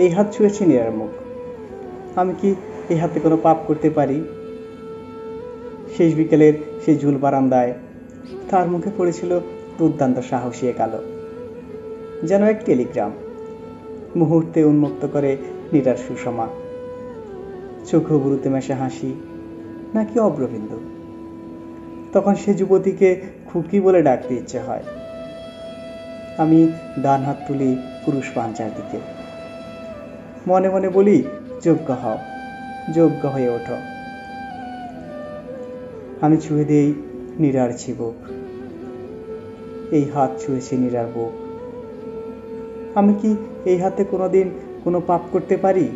এই হাত ছুঁয়েছে নীরার মুখ। আমি কি এই হাতে কোনো পাপ করতে পারি? শেষ বিকেলের সেই ঝুল বারান্দায় তার মুখে পড়েছিল দুর্দান্ত সাহসী এক আলো, যেন এক টেলিগ্রাম। মুহূর্তে উন্মুক্ত করে নীরার সুষমা চোখে বুড়োতে মেশা হাসি, নাকি অব্রবিন্দু। তখন সে যুবতীকে খুকি বলে ডাকতে ইচ্ছে হয়। আমি ডান হাত তুলি পুরুষ পাঞ্চার দিকে, মনে মনে বলি, যোগ্য হও, যোগ্য হয়ে ওঠো। আমি ছুঁয়ে দিই নীরার চিবুক। এই হাত ছুঁয়েছে নীরার বুক। আমি কি এই হাতে কোনোদিন কোনো পাপ করতে পারি?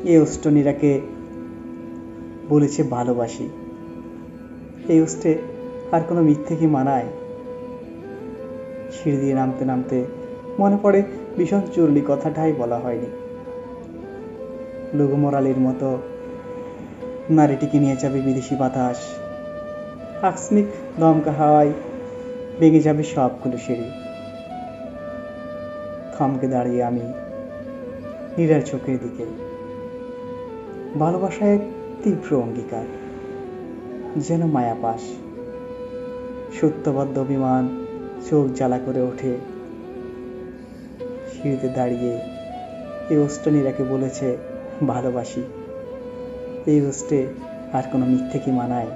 এই অস্ত্র নীরাকে বলেছে ভালোবাসি। এই অস্ত্রে আর কোনো মিথ্যে কি মানায়? সিঁড়ি দিয়ে নামতে নামতে মনে পড়ে ভীষণ চুরলি কথাটাই বলা হয়নি। লুগুমরালির মতো নারীটিকে নিয়ে যাবে বিদেশি বাতাস, আকস্মিক দমকা হাওয়ায় ভেঙে যাবে সবগুলো সিঁড়ি। থমকে দাঁড়িয়ে আমি নীরার চোখের দিকে। ভালোবাসা এক তীব্র অঙ্গীকার, যেন মায়াপাশ। সত্যবদ্ধ অভিমান চোখ জ্বালা করে ওঠে। সিঁড়িতে দাঁড়িয়ে এই অস্ত্র নীরাকে বলেছে ভালোবাসি। এই অস্ত্রে আর কোনো মিথ্যে কি মানায়?